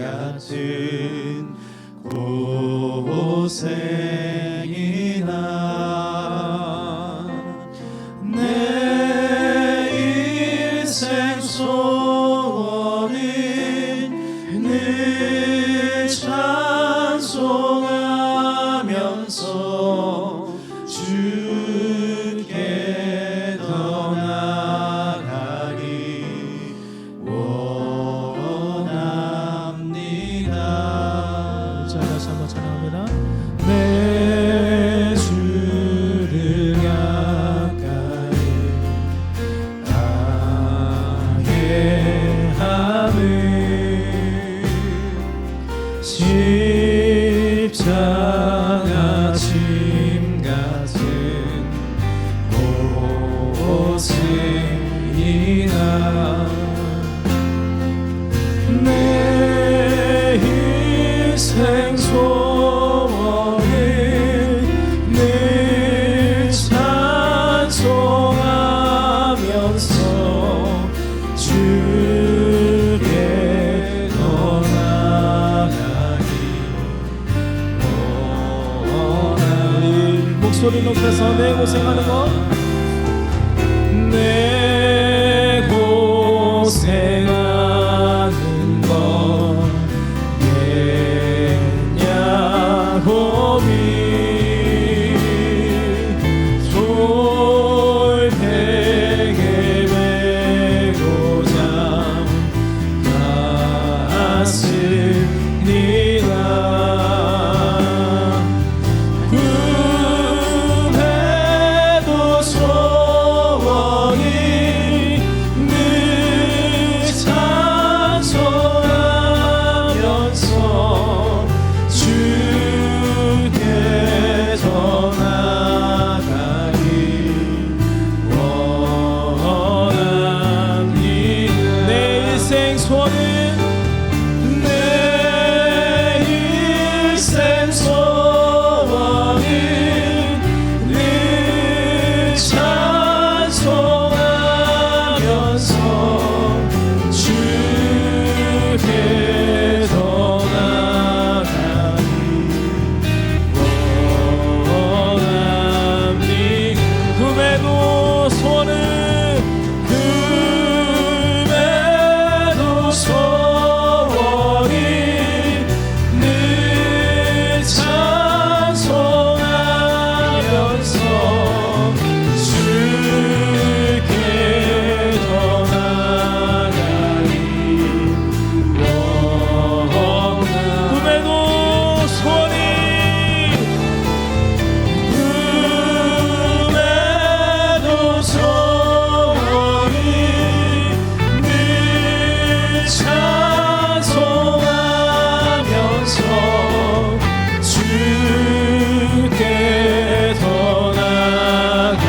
같은 고생이나 내 인생 소원은 늘 찬송하면서 주께 더 나아가기 원합니다. 자, 다시 한번 찬양합니다. 내 주를 가까이 하게 하는 십자가 짐 같은 고생이나 내 인생 소원은 늘 찬송하면서 주께 더 나아가기 원하는 목소리 높여서 내 고생하는 것, 내 고생하는 것 겠냐고미 돌베개 메고 잠갔습니다. 꿈에도 소원이 늘 찬송하면서 주께 더 나아가기 원합니다. 내 인생 소원은 내 인생 소원은 늘 찬송하면서 주께 더 나아가기 원합니다. 꿈에도 소원은 꿈에도 소원이 늘 찬송하면서 주께 더 나아가기 원합니다. 꿈에도 소원이 꿈에도 소원이 늘 찬송하면서 주께 더 나아가기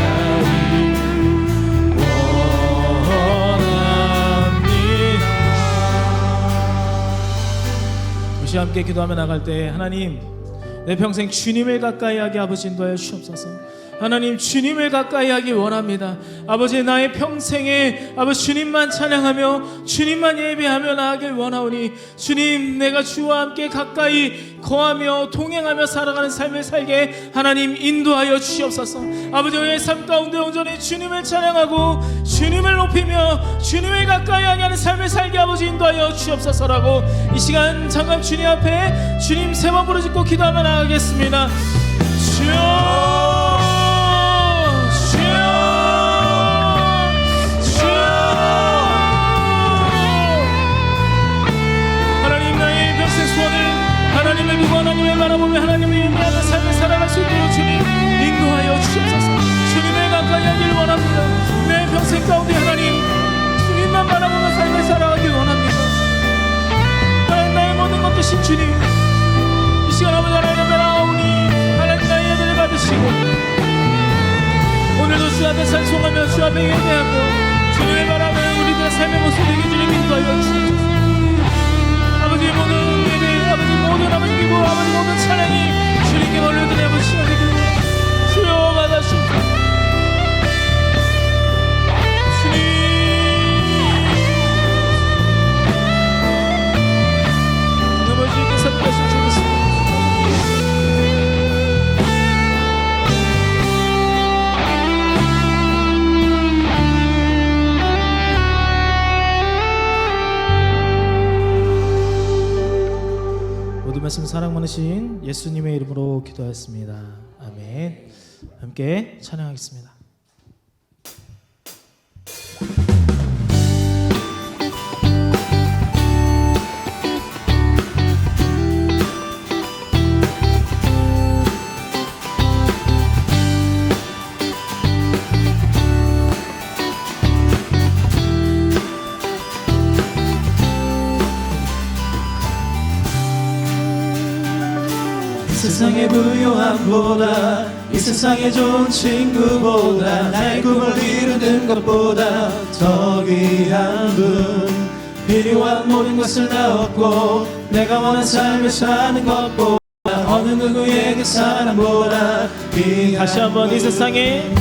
원합니다. 다시 함께 기도하며 나갈 때, 하나님, 내 평생 주님을 가까이 하게 아버지 인도하여 주옵소서. 하나님, 주님을 가까이 하기 원합니다. 아버지, 나의 평생에 아버지 주님만 찬양하며 주님만 예배하며 나아가길 원하오니, 주님, 내가 주와 함께 가까이 거하며 동행하며 살아가는 삶을 살게 하나님 인도하여 주시옵소서. 아버지, 우리의 삶 가운데 온전히 주님을 찬양하고 주님을 높이며 주님을 가까이 하게 하는 삶을 살게 아버지 인도하여 주시옵소서라고 이 시간 잠깐 주님 앞에 주님 세 번 부르짖고 기도하며 나가겠습니다. 주여, 하나님을 두고 하나님을 바라보며 하나님을 예배하는 삶을 살아갈 수 있도록 주님 인도하여 주옵소서. 주님을 가까이 하길 원합니다. 내 평생 가운데 하나님 주님만 바라보며 삶을 살아가길 원합니다. 하나님, 나의 모든 것 되신 주님, 이 시간 아버지 하나님 앞에 나오니 하나님 나의 예배를 받으시고 오늘도 주 앞에 찬송하며 주 앞에 예배하며 주님을 바라보며 우리들의 삶의 모습 되게 주님 인도하여 주옵소서. 아버지, 모든 예배, 아버지 모든 아버지 기도, 아버지 모든 찬양이 주님께 올려드려 아버지 시간 되기를 주여 받아주옵소서. 주님, 모든 말씀 사랑 많으신 예수님의 이름으로 기도하였습니다. 아멘. 함께 찬양하겠습니다. 세상의 부요함보다 이 세상의 좋은 친구보다 나의 꿈을 이루는 것보다 더 귀한 분 필요한 모든 것을 다 얻고 내가 원한 삶을 사는 것보다 어느 누구에게 사랑보다 귀한 다시 한번 이 세상에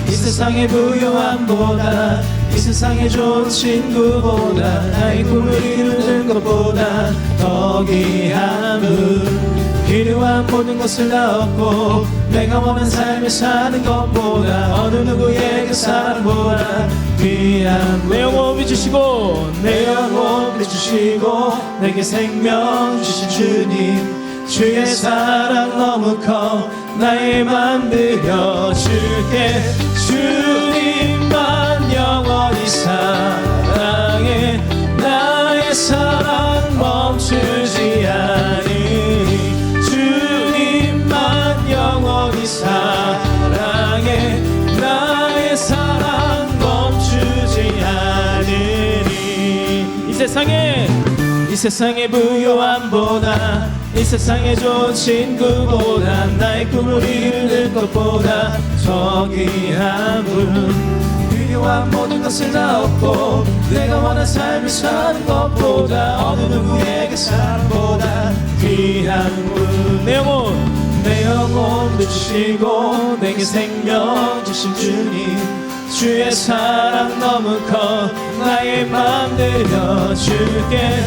이 세상의 부요함보다 이 세상의 좋은 친구보다 나의 꿈을 이루는 것보다 더 귀한 분 필요한 모든 것을 다 얻고 내가 원하는 삶을 사는 것보다 어느 누구에게 사랑보다 귀한 분 내 영혼 비추시고 내 영혼 비추시고 내게 생명 주신 주님 주의 사랑 너무 커 나의 맘 들려줄게 주님만 영원히 사랑해 나의 사랑 멈추지 않으리 주님만 영원히 사랑해 나의 사랑 멈추지 않으리 이 세상에 이 세상의 부요함보다 이 세상의 좋은 친구보다 나의 꿈을 이루는 것보다 더 귀한 분 필요한 모든 것을 다 얻고 내가 원한 삶을 사는 것보다 어느 누구에게 사랑보다 귀한 분 내 영혼 주시고 내게 생명 주신 주님 주의 사랑 너무 커 나의 맘 들려줄게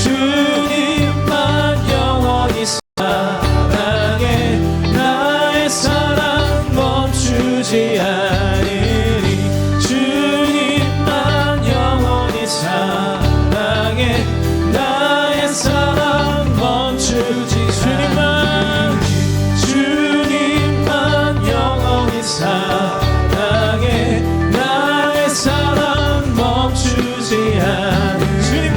주님만 영원히 사랑해 나의 사랑 멈추지 않으리 주님만 영원히 사랑해 나의 사랑 멈추지 주님만 영원히 사랑해 나의 사랑 멈추지 않으리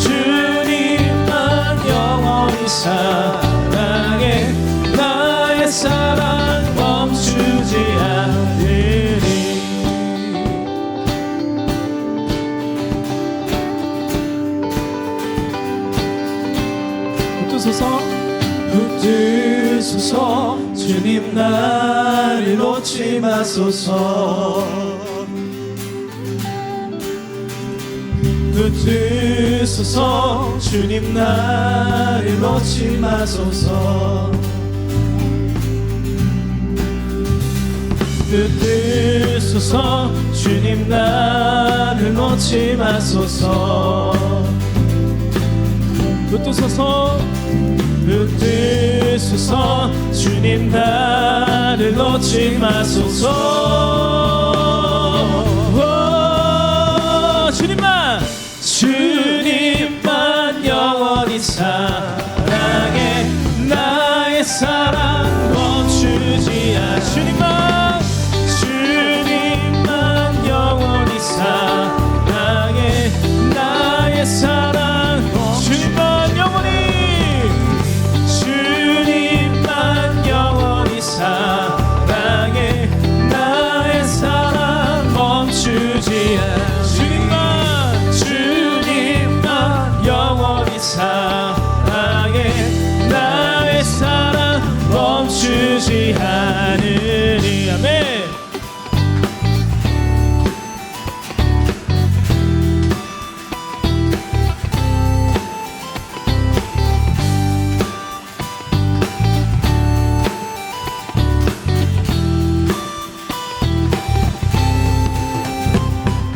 주님만 영원히 사랑해 나의 사랑 멈추지 않으리 붙드소서 붙드소서 주님 나를 놓지 마소서 붙드소서 주님 나를 놓지 마소서 붙드소서 주님 나를 놓지 마소서 붙드소서 붙드소서 주님 나를 놓지 마소서 주님만 영원히 사랑해 나의 사랑 멈추지 않아 주님만 영원히 사랑해 나의 사랑 주님만 영원히 사랑해 나의 사랑 멈추지 않아 주님만 영원히 사랑해 나의 사랑 멈추지 않으리 아멘.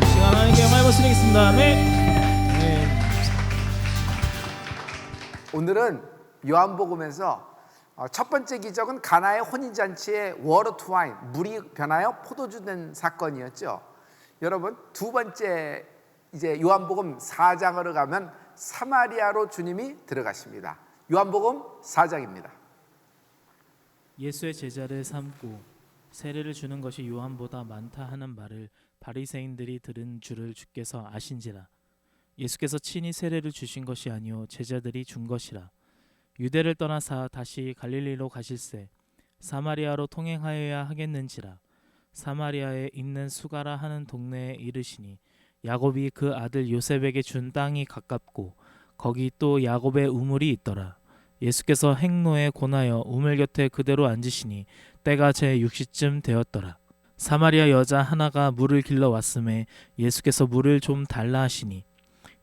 시간 하나님께 영광을 드리겠습니다. 아멘. 오늘은 요한복음에서 첫 번째 기적은 가나의 혼인잔치에 워터 투 와인, 물이 변하여 포도주 된 사건이었죠. 여러분, 두 번째 이제 요한복음 4장으로 가면 사마리아로 주님이 들어가십니다. 요한복음 4장입니다. 예수의 제자를 삼고 세례를 주는 것이 요한보다 많다 하는 말을 바리새인들이 들은 줄을 주께서 아신지라. 예수께서 친히 세례를 주신 것이 아니요 제자들이 준 것이라. 유대를 떠나사 다시 갈릴리로 가실새 사마리아로 통행하여야 하겠는지라. 사마리아에 있는 수가라 하는 동네에 이르시니 야곱이 그 아들 요셉에게 준 땅이 가깝고 거기 또 야곱의 우물이 있더라. 예수께서 행로에 권하여 우물 곁에 그대로 앉으시니 때가 제 6시쯤 되었더라. 사마리아 여자 하나가 물을 길러 왔음에 예수께서 물을 좀 달라 하시니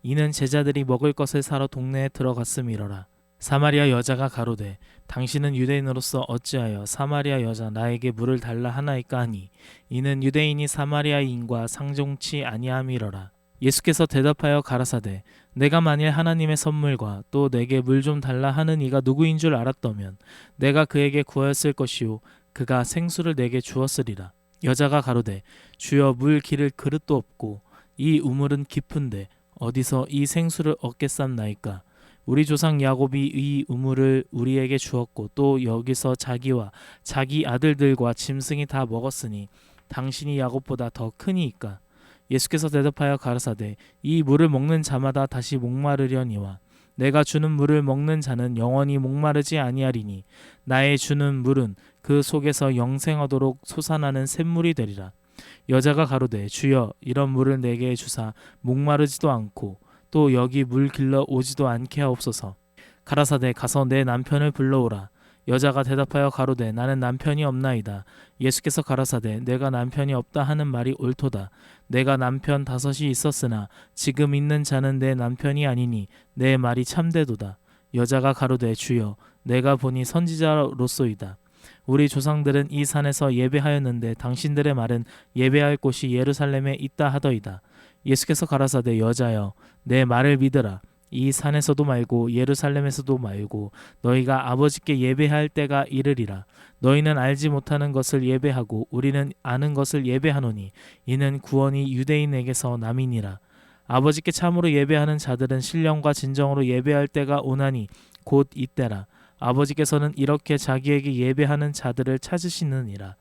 이는 제자들이 먹을 것을 사러 동네에 들어갔음이러라. 사마리아 여자가 가로되 당신은 유대인으로서 어찌하여 사마리아 여자 나에게 물을 달라 하나이까 하니 이는 유대인이 사마리아인과 상종치 아니함이러라. 예수께서 대답하여 가라사대 내가 만일 하나님의 선물과 또 내게 물 좀 달라 하는 이가 누구인 줄 알았더면 내가 그에게 구하였을 것이요 그가 생수를 내게 주었으리라. 여자가 가로되 주여 물 기를 그릇도 없고 이 우물은 깊은데 어디서 이 생수를 얻겠삼나이까. 우리 조상 야곱이 이 우물을 우리에게 주었고 또 여기서 자기와 자기 아들들과 짐승이 다 먹었으니 당신이 야곱보다 더 크니이까. 예수께서 대답하여 가라사대 이 물을 먹는 자마다 다시 목마르려니와 내가 주는 물을 먹는 자는 영원히 목마르지 아니하리니 나의 주는 물은 그 속에서 영생하도록 솟아나는 샘물이 되리라. 여자가 가로되 주여 이런 물을 내게 주사 목마르지도 않고 또 여기 물 길러 오지도 않게 하옵소서. 가라사대 가서 내 남편을 불러오라. 여자가 대답하여 가로되 나는 남편이 없나이다. 예수께서 가라사대 내가 남편이 없다 하는 말이 옳도다. 내가 남편 5이 있었으나 지금 있는 자는 내 남편이 아니니 내 말이 참되도다. 여자가 가로되 주여 내가 보니 선지자로소이다. 우리 조상들은 이 산에서 예배하였는데 당신들의 말은 예배할 곳이 예루살렘에 있다 하더이다. 예수께서 가라사대 여자여 내 말을 믿으라. 이 산에서도 말고 예루살렘에서도 말고 너희가 아버지께 예배할 때가 이르리라. 너희는 알지 못하는 것을 예배하고 우리는 아는 것을 예배하노니 이는 구원이 유대인에게서 남이니라. 아버지께 참으로 예배하는 자들은 신령과 진정으로 예배할 때가 오나니 곧 이때라. 아버지께서는 이렇게 자기에게 예배하는 자들을 찾으시느니라.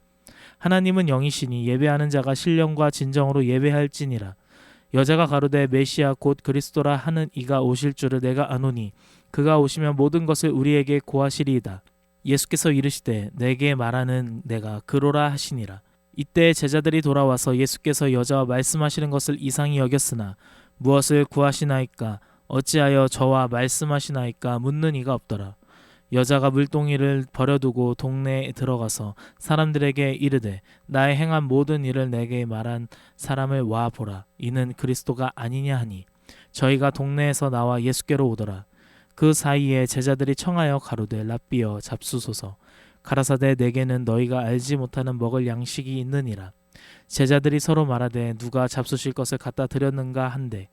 하나님은 영이시니 예배하는 자가 신령과 진정으로 예배할지니라. 여자가 가로되 메시아 곧 그리스도라 하는 이가 오실 줄을 내가 아노니 그가 오시면 모든 것을 우리에게 고하시리이다. 예수께서 이르시되 내게 말하는 내가 그로라 하시니라. 이때 제자들이 돌아와서 예수께서 여자와 말씀하시는 것을 이상히 여겼으나 무엇을 구하시나이까 어찌하여 저와 말씀하시나이까 묻는 이가 없더라. 여자가 물동이를 버려두고 동네에 들어가서 사람들에게 이르되 나의 행한 모든 일을 내게 말한 사람을 와 보라. 이는 그리스도가 아니냐 하니 저희가 동네에서 나와 예수께로 오더라. 그 사이에 제자들이 청하여 가로되 랍비여 잡수소서. 가라사대 내게는 너희가 알지 못하는 먹을 양식이 있느니라. 제자들이 서로 말하되 누가 잡수실 것을 갖다 드렸는가 한데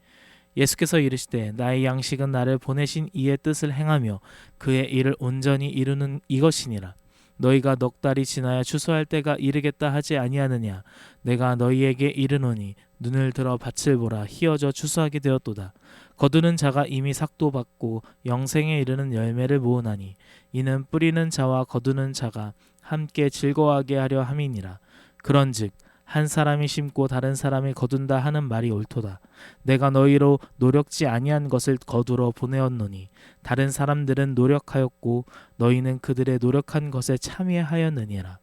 예수께서 이르시되 나의 양식은 나를 보내신 이의 뜻을 행하며 그의 일을 온전히 이루는 이것이니라. 너희가 넉 달이 지나야 추수할 때가 이르겠다 하지 아니하느냐. 내가 너희에게 이르노니 눈을 들어 밭을 보라. 희어져 추수하게 되었도다. 거두는 자가 이미 삭도 받고 영생에 이르는 열매를 모으나니 이는 뿌리는 자와 거두는 자가 함께 즐거워하게 하려 함이니라. 그런즉 한 사람이 심고 다른 사람이 거둔다 하는 말이 옳도다. 내가 너희로 노력지 아니한 것을 거두러 보내었노니 다른 사람들은 노력하였고 너희는 그들의 노력한 것에 참여하였느니라.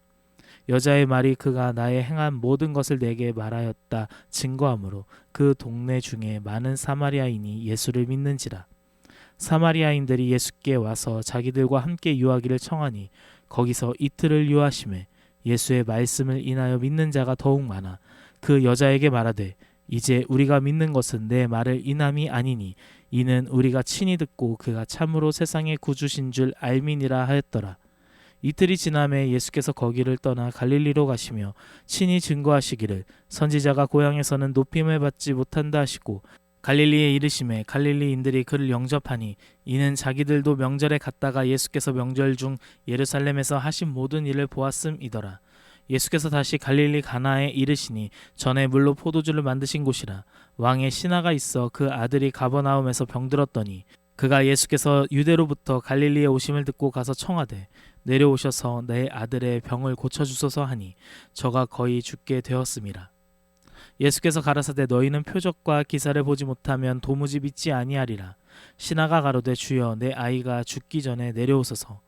여자의 말이 그가 나의 행한 모든 것을 내게 말하였다 증거하므로 그 동네 중에 많은 사마리아인이 예수를 믿는지라. 사마리아인들이 예수께 와서 자기들과 함께 유하기를 청하니 거기서 이틀을 유하심에 예수의 말씀을 인하여 믿는 자가 더욱 많아 그 여자에게 말하되 이제 우리가 믿는 것은 내 말을 인함이 아니니 이는 우리가 친히 듣고 그가 참으로 세상의 구주신 줄 알미니라 하였더라. 이틀이 지남에 예수께서 거기를 떠나 갈릴리로 가시며 친히 증거하시기를 선지자가 고향에서는 높임을 받지 못한다 하시고 갈릴리에 이르심에 갈릴리인들이 그를 영접하니 이는 자기들도 명절에 갔다가 예수께서 명절 중 예루살렘에서 하신 모든 일을 보았음이더라. 예수께서 다시 갈릴리 가나에 이르시니 전에 물로 포도주를 만드신 곳이라. 왕의 신하가 있어 그 아들이 가버나움에서 병들었더니 그가 예수께서 유대로부터 갈릴리에 오심을 듣고 가서 청하되 내려오셔서 내 아들의 병을 고쳐주소서 하니 저가 거의 죽게 되었음이라. 예수께서 가라사대 너희는 표적과 기사를 보지 못하면 도무지 믿지 아니하리라. 신하가 가로되 주여 내 아이가 죽기 전에 내려오소서.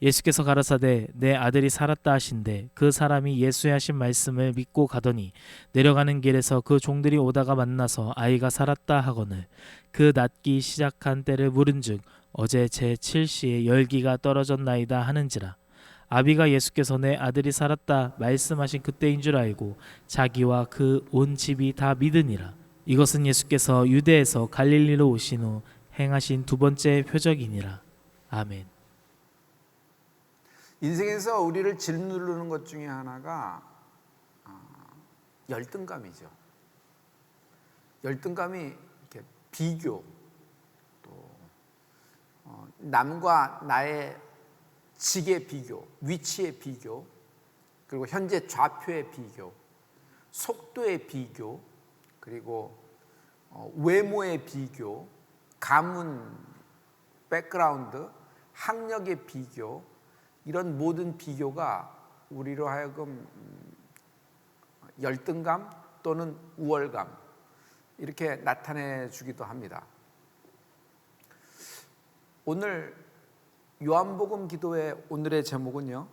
예수께서 가라사대 내 아들이 살았다 하신대 그 사람이 예수의 하신 말씀을 믿고 가더니 내려가는 길에서 그 종들이 오다가 만나서 아이가 살았다 하거늘 그 낫기 시작한 때를 물은즉 어제 제7시에 열기가 떨어졌나이다 하는지라. 아비가 예수께서 내 아들이 살았다 말씀하신 그때인 줄 알고 자기와 그 온 집이 다 믿으니라. 이것은 예수께서 유대에서 갈릴리로 오신 후 행하신 두 번째 표적이니라. 아멘. 인생에서 우리를 짓누르는 것 중에 하나가 열등감이죠. 열등감이 이렇게 비교, 또 남과 나의 직의 비교, 위치의 비교, 그리고 현재 좌표의 비교, 속도의 비교, 그리고 외모의 비교, 가문, 백그라운드, 학력의 비교, 이런 모든 비교가 우리로 하여금 열등감 또는 우월감 이렇게 나타내 주기도 합니다. 오늘 요한복음 기도의 오늘의 제목은요,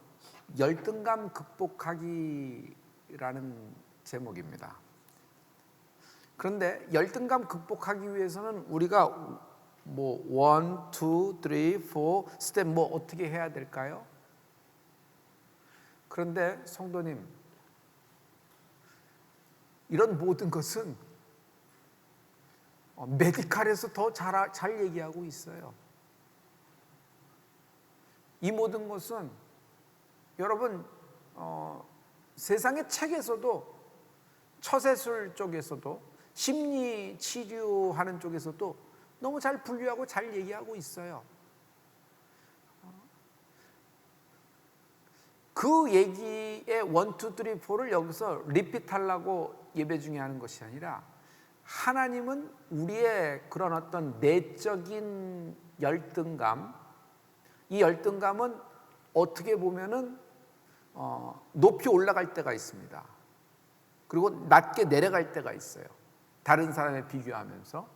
열등감 극복하기라는 제목입니다. 그런데 열등감 극복하기 위해서는 우리가 뭐 1, 2, 3, 4 스텝 뭐 어떻게 해야 될까요? 그런데 성도님, 이런 모든 것은 메디칼에서 더 잘 얘기하고 있어요. 이 모든 것은 여러분 세상의 책에서도, 처세술 쪽에서도, 심리 치료하는 쪽에서도 너무 잘 분류하고 잘 얘기하고 있어요. 그 얘기의 1, 2, 3, 4를 여기서 리핏하려고 예배 중에 하는 것이 아니라, 하나님은 우리의 그런 어떤 내적인 열등감, 이 열등감은 어떻게 보면은 높이 올라갈 때가 있습니다. 그리고 낮게 내려갈 때가 있어요. 다른 사람에 비교하면서.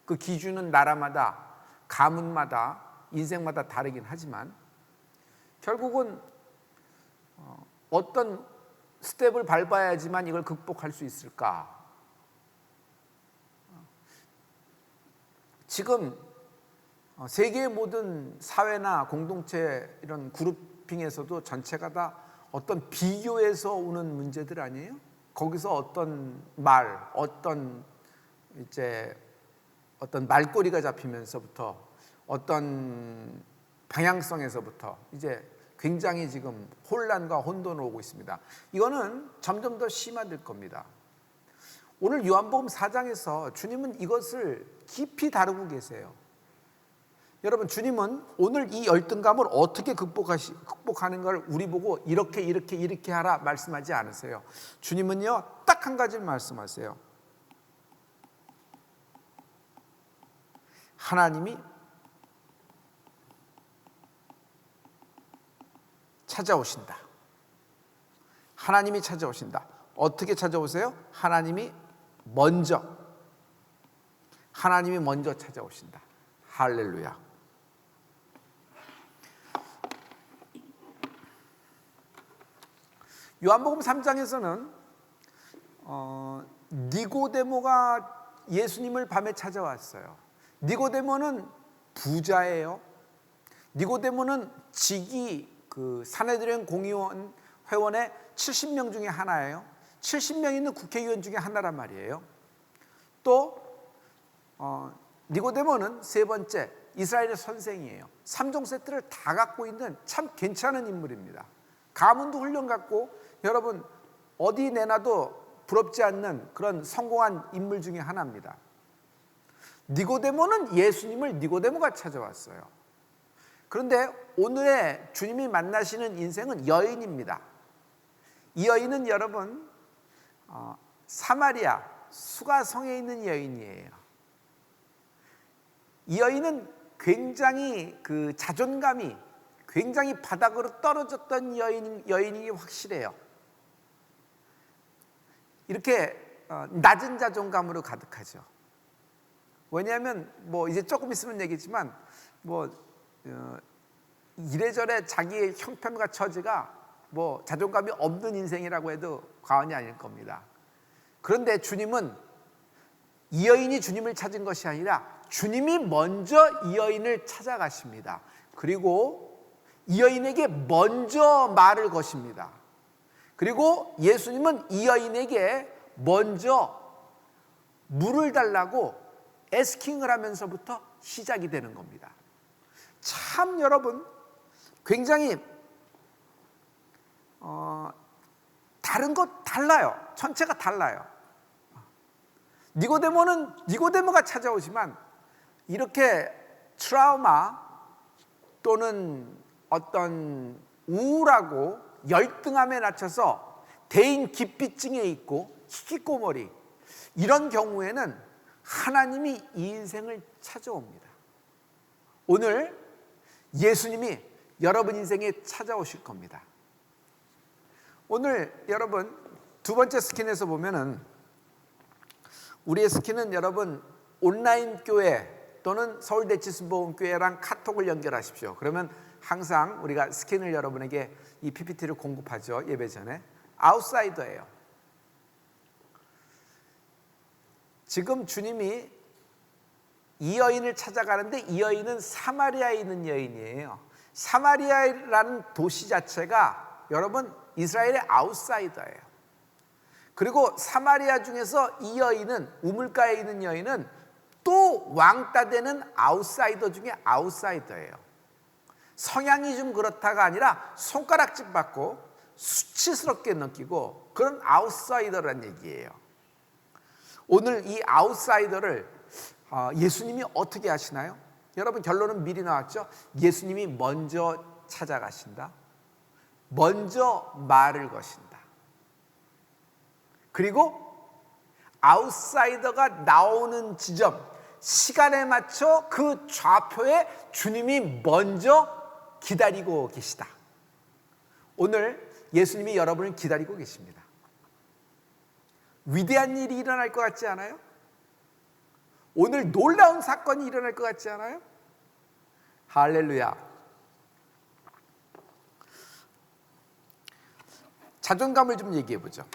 그 기준은 나라마다, 가문마다, 인생마다 다르긴 하지만 결국은 어떤 스텝을 밟아야지만 이걸 극복할 수 있을까? 지금 세계의 모든 사회나 공동체 이런 그룹핑에서도 전체가 다 어떤 비교에서 오는 문제들 아니에요? 거기서 어떤 말, 어떤 말꼬리가 잡히면서부터, 어떤 방향성에서부터 이제 굉장히 지금 혼란과 혼돈이 오고 있습니다. 이거는 점점 더 심화될 겁니다. 오늘 요한복음 4장에서 주님은 이것을 깊이 다루고 계세요. 여러분, 주님은 오늘 이 열등감을 어떻게 극복하는 걸 우리 보고 이렇게 하라 말씀하지 않으세요. 주님은요, 딱 한 가지를 말씀하세요. 하나님이 찾아오신다. 하나님이 찾아오신다. 어떻게 찾아오세요? 하나님이 먼저 찾아오신다. 할렐루야. 요한복음 3장에서는 니고데모가 예수님을 밤에 찾아왔어요. 니고데모는 부자예요. 니고데모는 직위 그 산헤드린 공의원 회원의 70명 중에 하나예요. 70명 있는 국회의원 중에 하나란 말이에요. 또 니고데모는 세 번째 이스라엘의 선생이에요. 3종 세트를 다 갖고 있는 참 괜찮은 인물입니다. 가문도 훌륭 갖고, 여러분 어디 내놔도 부럽지 않는 그런 성공한 인물 중에 하나입니다. 니고데모는 예수님을 니고데모가 찾아왔어요. 그런데 오늘의 주님이 만나시는 인생은 여인입니다. 이 여인은 여러분 사마리아 수가성에 있는 여인이에요. 이 여인은 굉장히 그 자존감이 굉장히 바닥으로 떨어졌던 여인이 확실해요. 이렇게 낮은 자존감으로 가득하죠. 왜냐하면 뭐 이제 조금 있으면 얘기지만 뭐 이래저래 자기의 형편과 처지가 뭐 자존감이 없는 인생이라고 해도 과언이 아닐 겁니다. 그런데 주님은 이 여인이 주님을 찾은 것이 아니라 주님이 먼저 이 여인을 찾아가십니다. 그리고 이 여인에게 먼저 말을 거십니다. 그리고 예수님은 이 여인에게 먼저 물을 달라고 애스킹을 하면서부터 시작이 되는 겁니다. 참 여러분 굉장히 다른 것 달라요. 전체가 달라요. 니고데모가 찾아오지만 이렇게 트라우마 또는 어떤 우울하고 열등함에 낮춰서 대인 기피증에 있고 히키코모리 이런 경우에는 하나님이 이 인생을 찾아옵니다. 오늘 예수님이 여러분 인생에 찾아오실 겁니다. 오늘 여러분 두 번째 스킨에서 보면은 우리의 스킨은 여러분 온라인 교회 또는 서울대치순복음교회랑 카톡을 연결하십시오. 그러면 항상 우리가 스킨을 여러분에게 이 PPT를 공급하죠. 예배 전에. 아웃사이더예요. 지금 주님이 이 여인을 찾아가는데 이 여인은 사마리아에 있는 여인이에요. 사마리아라는 도시 자체가 여러분 이스라엘의 아웃사이더예요. 그리고 사마리아 중에서 이 여인은 우물가에 있는 여인은 또 왕따 되는 아웃사이더 중에 아웃사이더예요. 성향이 좀 그렇다가 아니라 손가락질 받고 수치스럽게 느끼고 그런 아웃사이더란 얘기예요. 오늘 이 아웃사이더를 예수님이 어떻게 하시나요? 여러분 결론은 미리 나왔죠? 예수님이 먼저 찾아가신다. 먼저 말을 거신다. 그리고 아웃사이더가 나오는 지점, 시간에 맞춰 그 좌표에 주님이 먼저 기다리고 계시다. 오늘 예수님이 여러분을 기다리고 계십니다. 위대한 일이 일어날 것 같지 않아요? 오늘 놀라운 사건이 일어날 것 같지 않아요? 할렐루야. 자존감을 좀 얘기해 보죠.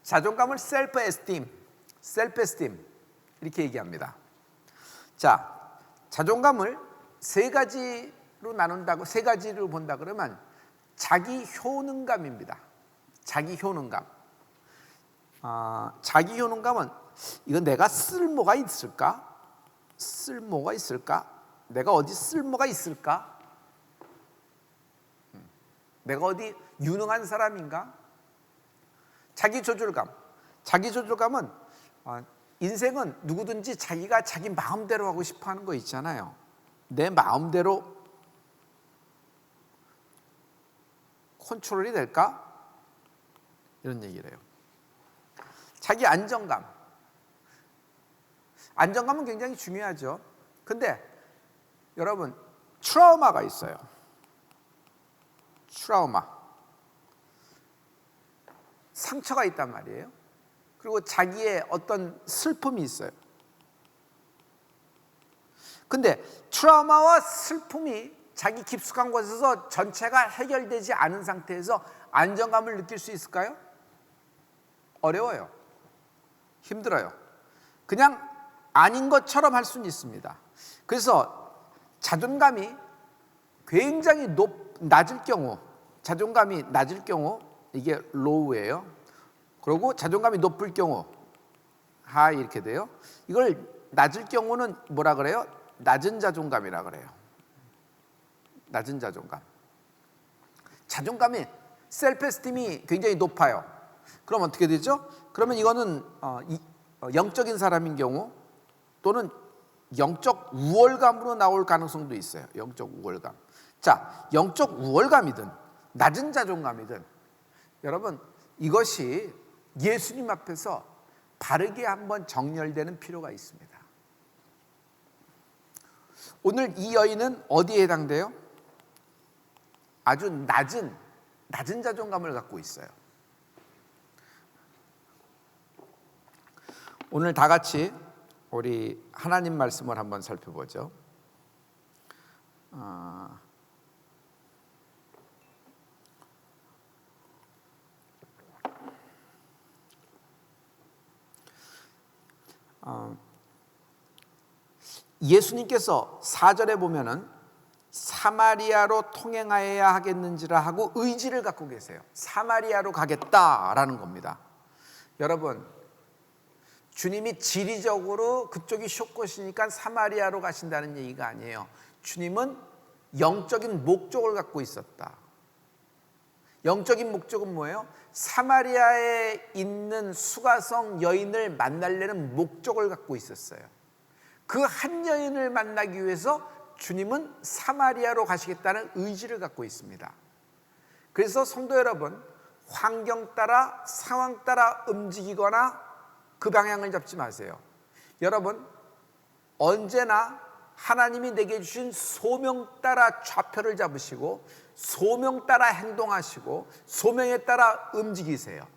자존감을 셀프 에스팀 이렇게 얘기합니다. 자, 자존감을 세 가지로 나눈다고 세 가지로 본다 그러면 자기 효능감입니다. 자기 효능감. 자기 효능감은 이건 내가 쓸모가 있을까? 내가 어디 쓸모가 있을까? 내가 어디 유능한 사람인가? 자기 조절감은 인생은 누구든지 자기가 자기 마음대로 하고 싶어 하는 거 있잖아요. 내 마음대로 컨트롤이 될까? 이런 얘기를 해요. 자기 안정감은 굉장히 중요하죠. 근데 여러분 트라우마가 있어요. 상처가 있단 말이에요. 그리고 자기의 어떤 슬픔이 있어요. 근데 트라우마와 슬픔이 자기 깊숙한 곳에서 전체가 해결되지 않은 상태에서 안정감을 느낄 수 있을까요? 어려워요. 힘들어요. 그냥 아닌 것처럼 할 수는 있습니다. 그래서 자존감이 굉장히 낮을 경우, 이게 로우예요. 그리고 자존감이 높을 경우 하이 이렇게 돼요. 이걸 낮을 경우는 뭐라 그래요? 낮은 자존감이라 그래요. 낮은 자존감. 자존감이 셀프 에스팀이 굉장히 높아요. 그럼 어떻게 되죠? 그러면 이거는 영적인 사람인 경우 또는 영적 우월감으로 나올 가능성도 있어요. 영적 우월감. 자, 영적 우월감이든 낮은 자존감이든 여러분 이것이 예수님 앞에서 바르게 한번 정렬되는 필요가 있습니다. 오늘 이 여인은 어디에 해당돼요? 아주 낮은 자존감을 갖고 있어요. 오늘 다 같이 우리 하나님 말씀을 한번 살펴보죠. 예수님께서 4절에 보면은 사마리아로 통행하여야 하겠는지라 하고 의지를 갖고 계세요. 사마리아로 가겠다라는 겁니다. 여러분, 주님이 지리적으로 그쪽이 숏곳이니까 사마리아로 가신다는 얘기가 아니에요. 주님은 영적인 목적을 갖고 있었다. 영적인 목적은 뭐예요? 사마리아에 있는 수가성 여인을 만나려는 목적을 갖고 있었어요. 그 한 여인을 만나기 위해서 주님은 사마리아로 가시겠다는 의지를 갖고 있습니다. 그래서 성도 여러분, 환경 따라 상황 따라 움직이거나 그 방향을 잡지 마세요. 여러분, 언제나 하나님이 내게 주신 소명 따라 좌표를 잡으시고 소명 따라 행동하시고 소명에 따라 움직이세요.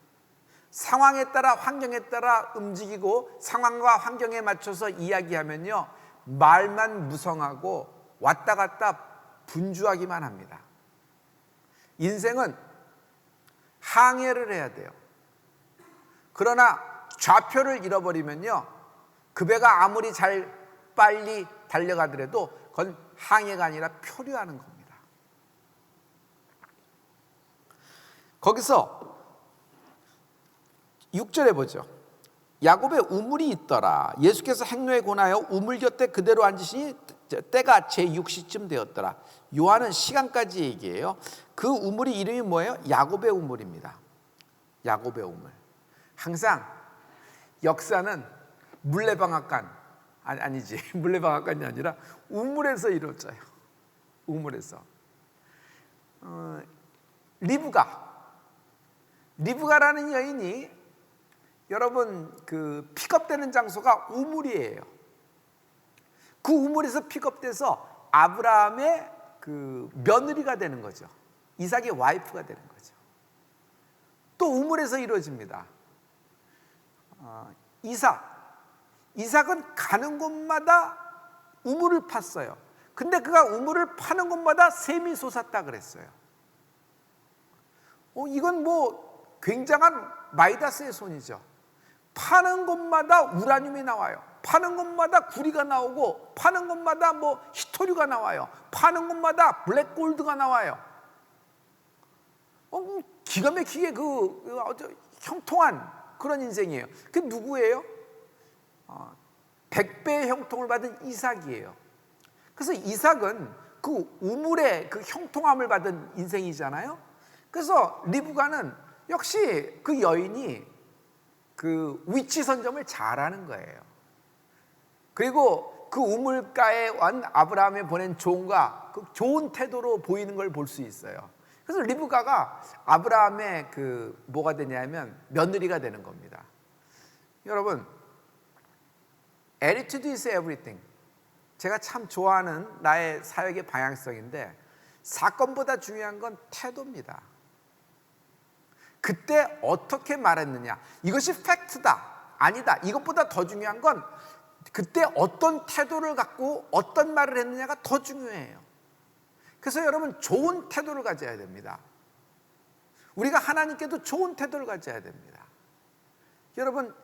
상황에 따라 환경에 따라 움직이고 상황과 환경에 맞춰서 이야기하면요, 말만 무성하고 왔다 갔다 분주하기만 합니다. 인생은 항해를 해야 돼요. 그러나 좌표를 잃어버리면요, 그 배가 아무리 잘 빨리 달려가더라도 그건 항해가 아니라 표류하는 겁니다. 거기서 6절에 보죠. 야곱의 우물이 있더라. 예수께서 행로에 권하여 우물 곁에 그대로 앉으시니 때가 제6시쯤 되었더라. 요한은 시간까지 얘기해요. 그 우물이 이름이 뭐예요? 야곱의 우물입니다. 야곱의 우물. 항상 역사는 물레방앗간 아니지 물레방앗간이 아니라 우물에서 이루어져요. 우물에서. 리브가라는 여인이 여러분 그 픽업되는 장소가 우물이에요. 그 우물에서 픽업돼서 아브라함의 그 며느리가 되는 거죠. 이삭의 와이프가 되는 거죠. 또 우물에서 이루어집니다. 이삭은 가는 곳마다 우물을 팠어요. 근데 그가 우물을 파는 곳마다 샘이 솟았다 그랬어요. 이건 뭐 굉장한 마이다스의 손이죠. 파는 곳마다 우라늄이 나와요. 파는 곳마다 구리가 나오고, 파는 곳마다 뭐 히토류가 나와요. 파는 곳마다 블랙골드가 나와요. 기가 막히게 형통한 그런 인생이에요. 그게 누구예요? 100배의 형통을 받은 이삭이에요. 그래서 이삭은 그 우물의 그 형통함을 받은 인생이잖아요. 그래서 리브가는 역시 그 여인이 그 위치 선점을 잘하는 거예요. 그리고 그 우물가에 온 아브라함이 보낸 종과 그 좋은 태도로 보이는 걸 볼 수 있어요. 그래서 리브가가 아브라함의 그 뭐가 되냐면 며느리가 되는 겁니다. 여러분, attitude is everything. 제가 참 좋아하는 나의 사역의 방향성인데 사건보다 중요한 건 태도입니다. 그때 어떻게 말했느냐, 이것이 팩트다 아니다, 이것보다 더 중요한 건 그때 어떤 태도를 갖고 어떤 말을 했느냐가 더 중요해요. 그래서 여러분, 좋은 태도를 가져야 됩니다. 우리가 하나님께도 좋은 태도를 가져야 됩니다. 여러분,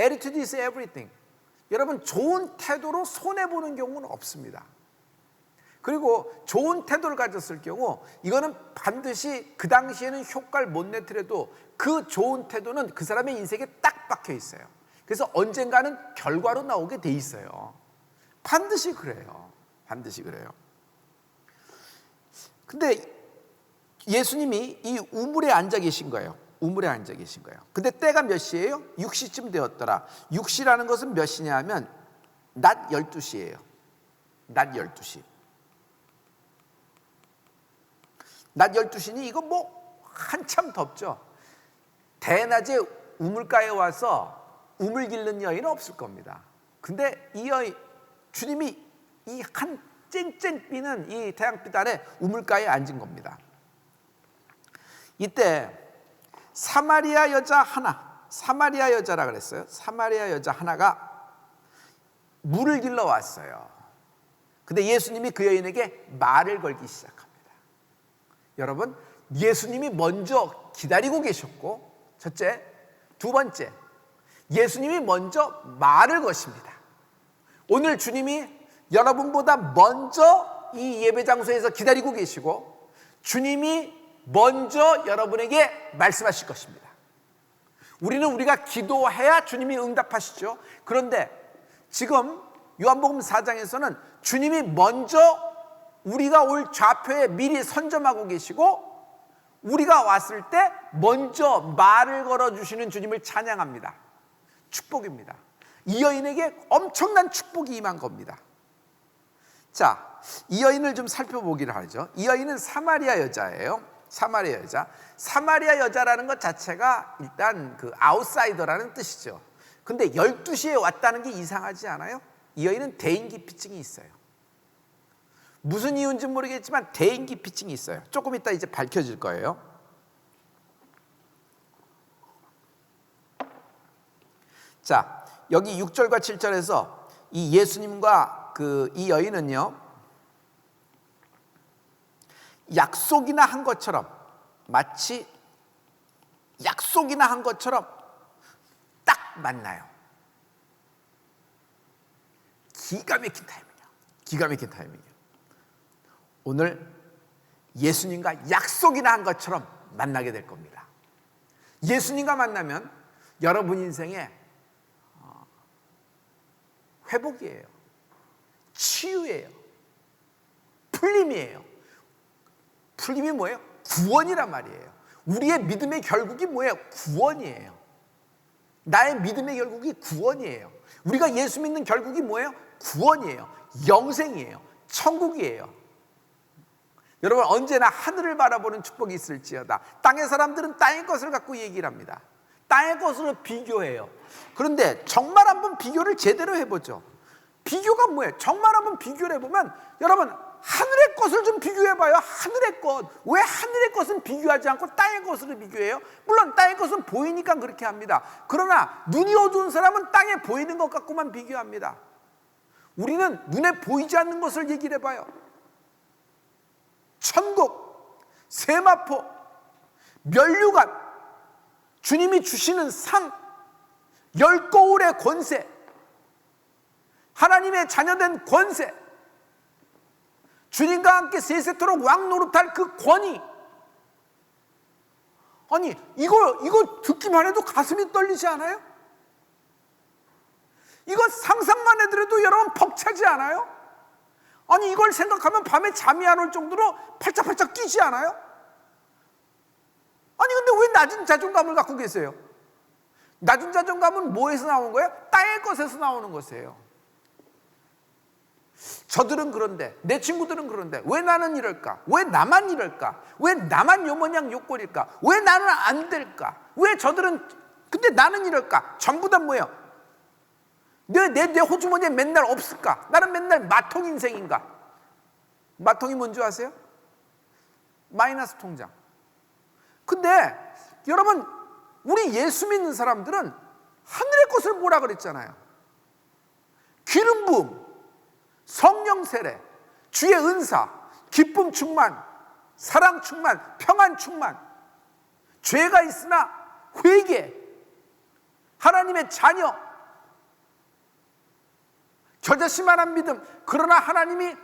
attitude is everything. 여러분, 좋은 태도로 손해보는 경우는 없습니다. 그리고 좋은 태도를 가졌을 경우 이거는 반드시 그 당시에는 효과를 못 내더라도 그 좋은 태도는 그 사람의 인생에 딱 박혀 있어요. 그래서 언젠가는 결과로 나오게 돼 있어요. 반드시 그래요. 반드시 그래요. 근데 예수님이 이 우물에 앉아 계신 거예요. 우물에 앉아 계신 거예요. 근데 때가 몇 시예요? 6시쯤 되었더라. 6시라는 것은 몇 시냐 하면 낮 12시예요. 낮 12시. 낮 12시니 이거 뭐 한참 덥죠. 대낮에 우물가에 와서 우물 길는 여인은 없을 겁니다. 근데 이 여인, 주님이 이 한 쨍쨍 비는 이 태양빛 아래 우물가에 앉은 겁니다. 이때 사마리아 여자라 그랬어요. 사마리아 여자 하나가 물을 길러 왔어요. 근데 예수님이 그 여인에게 말을 걸기 시작합니다. 여러분, 예수님이 먼저 기다리고 계셨고, 첫째, 두 번째, 예수님이 먼저 말을 거십니다. 오늘 주님이 여러분보다 먼저 이 예배 장소에서 기다리고 계시고, 주님이 먼저 여러분에게 말씀하실 것입니다. 우리가 기도해야 주님이 응답하시죠. 그런데 지금 요한복음 4장에서는 주님이 먼저 우리가 올 좌표에 미리 선점하고 계시고, 우리가 왔을 때 먼저 말을 걸어주시는 주님을 찬양합니다. 축복입니다. 이 여인에게 엄청난 축복이 임한 겁니다. 자, 이 여인을 좀 살펴보기를 하죠. 이 여인은 사마리아 여자예요. 사마리아 여자. 사마리아 여자라는 것 자체가 일단 그 아웃사이더라는 뜻이죠. 근데 12시에 왔다는 게 이상하지 않아요? 이 여인은 대인기피증이 있어요. 무슨 이유인지 모르겠지만 대인기피증이 있어요. 조금 이따 이제 밝혀질 거예요. 자, 여기 6절과 7절에서 이 예수님과 이 여인은요, 약속이나 한 것처럼, 마치 약속이나 한 것처럼 딱 만나요. 기가 막힌 타이밍이야. 기가 막힌 타이밍이야. 오늘 예수님과 약속이나 한 것처럼 만나게 될 겁니다. 예수님과 만나면 여러분 인생에 회복이에요. 치유예요. 풀림이에요. 풀림이 뭐예요? 구원이란 말이에요. 우리의 믿음의 결국이 뭐예요? 구원이에요. 나의 믿음의 결국이 구원이에요. 우리가 예수 믿는 결국이 뭐예요? 구원이에요. 영생이에요. 천국이에요. 여러분, 언제나 하늘을 바라보는 축복이 있을지어다. 땅의 사람들은 땅의 것을 갖고 얘기를 합니다. 땅의 것으로 비교해요. 그런데 정말 한번 비교를 제대로 해보죠. 비교가 뭐예요? 정말 한번 비교를 해보면, 여러분, 하늘의 것을 좀 비교해봐요. 하늘의 것. 왜 하늘의 것은 비교하지 않고 땅의 것으로 비교해요? 물론 땅의 것은 보이니까 그렇게 합니다. 그러나 눈이 어두운 사람은 땅에 보이는 것 갖고만 비교합니다. 우리는 눈에 보이지 않는 것을 얘기를 해봐요. 천국, 세마포, 면류관, 주님이 주시는 상, 열거울의 권세, 하나님의 자녀된 권세, 주님과 함께 세세토록 왕 노릇할 그 권위. 아니, 이거 듣기만 해도 가슴이 떨리지 않아요? 이거 상상만 해도 여러분 벅차지 않아요? 아니, 이걸 생각하면 밤에 잠이 안 올 정도로 팔짝팔짝 뛰지 않아요? 아니, 근데 왜 낮은 자존감을 갖고 계세요? 낮은 자존감은 뭐에서 나오는 거예요? 땅의 것에서 나오는 것이에요. 저들은 그런데, 내 친구들은 그런데, 왜 나는 이럴까? 왜 나만 이럴까? 왜 나만 요모냥 요꼴일까? 왜 나는 안 될까? 왜 저들은, 근데 나는 이럴까? 전부 다 뭐예요? 내 호주머니에 맨날 없을까? 나는 맨날 마통 인생인가? 마통이 뭔지 아세요? 마이너스 통장. 근데 여러분, 우리 예수 믿는 사람들은 하늘의 것을 보라 그랬잖아요. 기름 부음, 성령 세례, 주의 은사, 기쁨 충만, 사랑 충만, 평안 충만, 죄가 있으나 회개, 하나님의 자녀, 겨자씨만한 믿음. 그러나 하나님이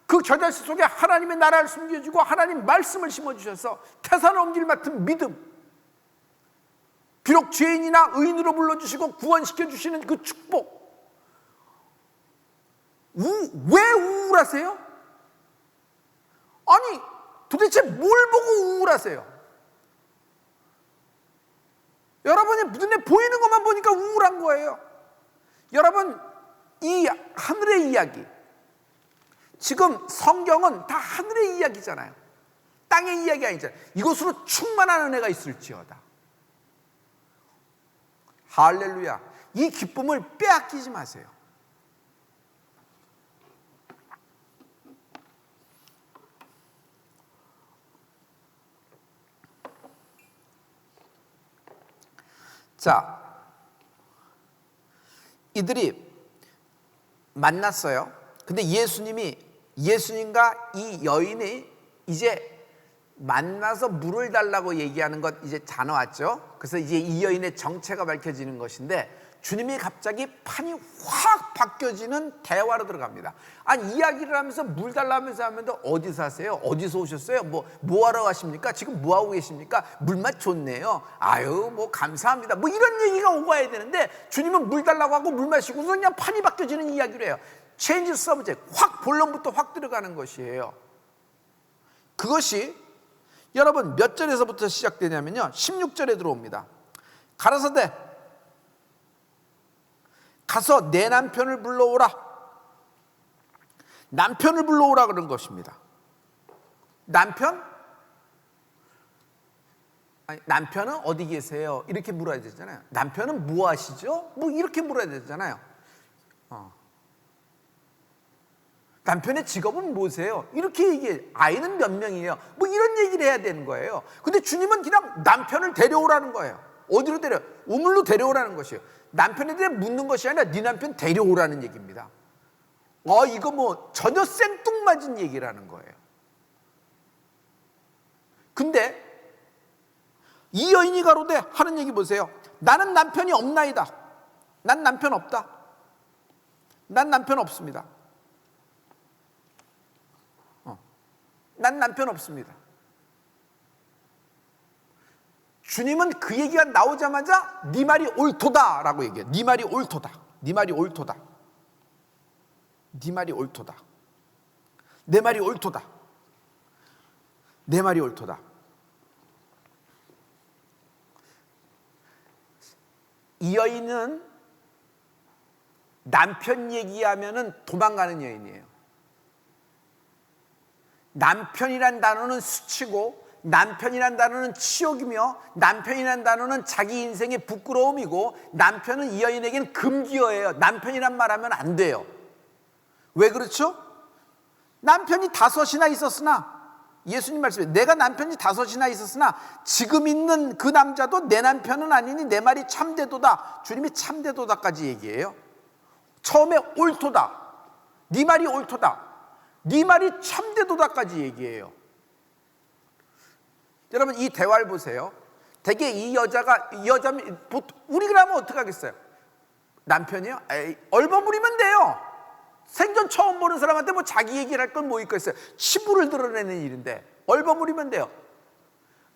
그 겨자씨 속에 하나님의 나라를 숨겨주고 하나님 말씀을 심어주셔서 태산 옮길 맡은 믿음. 비록 죄인이나 의인으로 불러주시고 구원시켜주시는 그 축복. 왜 우울하세요? 아니, 도대체 뭘 보고 우울하세요? 여러분이 눈에 보이는 것만 보니까 우울한 거예요. 여러분, 이 하늘의 이야기, 지금 성경은 다 하늘의 이야기잖아요. 땅의 이야기 아니잖아요. 이것으로 충만한 은혜가 있을지어다. 할렐루야. 이 기쁨을 빼앗기지 마세요. 자, 이들이 만났어요. 근데 예수님과 이 여인이 이제 만나서 물을 달라고 얘기하는 것 이제 다 나왔죠. 그래서 이제 이 여인의 정체가 밝혀지는 것인데, 주님이 갑자기 판이 확 바뀌어지는 대화로 들어갑니다. 아니, 이야기를 하면서 물 달라면서 하면서 어디 사세요? 어디서 오셨어요? 뭐 하러 가십니까? 지금 뭐 하고 계십니까? 물맛 좋네요. 아유, 뭐 감사합니다. 뭐 이런 얘기가 오고 와야 되는데, 주님은 물 달라고 하고 물 마시고 그냥 판이 바뀌어지는 이야기를 해요. 체인지 서브젝트, 확 본론부터 확 들어가는 것이에요. 그것이 여러분 몇 절에서부터 시작되냐면요, 16절에 들어옵니다. 가라사대 가서 내 남편을 불러오라. 남편을 불러오라 그런 것입니다. 남편? 아니, 남편은 어디 계세요? 이렇게 물어야 되잖아요. 남편은 뭐 하시죠? 뭐 이렇게 물어야 되잖아요. 남편의 직업은 뭐세요? 이렇게 얘기해. 아이는 몇 명이에요? 뭐 이런 얘기를 해야 되는 거예요. 근데 주님은 그냥 남편을 데려오라는 거예요. 어디로 우물로 데려오라는 것이에요. 남편에 대해 묻는 것이 아니라 네 남편 데려오라는 얘기입니다. 이거 뭐 전혀 생뚱맞은 얘기라는 거예요. 근데 이 여인이 가로되 하는 얘기 보세요. 나는 남편이 없나이다. 난 남편 없다. 난 남편 없습니다. 난 남편 없습니다. 주님은 그 얘기가 나오자마자 네 말이 옳도다 라고 얘기해요. 네 말이 옳도다. 네 말이 옳도다. 네 말이 옳도다. 내 말이 옳도다. 내 말이 옳도다. 이 여인은 남편 얘기하면은 도망가는 여인이에요. 남편이란 단어는 수치고, 남편이란 단어는 치욕이며, 남편이란 단어는 자기 인생의 부끄러움이고, 남편은 이 여인에게는 금기어예요. 남편이란 말하면 안 돼요. 왜 그렇죠? 남편이 5이나 있었으나, 예수님 말씀에 내가 남편이 5이나 있었으나 지금 있는 그 남자도 내 남편은 아니니 내 말이 참되도다. 주님이 참되도다까지 얘기해요. 처음에 옳도다. 네 말이 옳도다. 네 말이 참되도다까지 얘기해요. 여러분 이 대화를 보세요. 대개 이 여자가 우리가 하면 어떻게 하겠어요? 남편이요? 에이, 얼버무리면 돼요. 생전 처음 보는 사람한테 뭐 자기 얘기를 할 건 뭐 있겠어요? 치부를 드러내는 일인데 얼버무리면 돼요.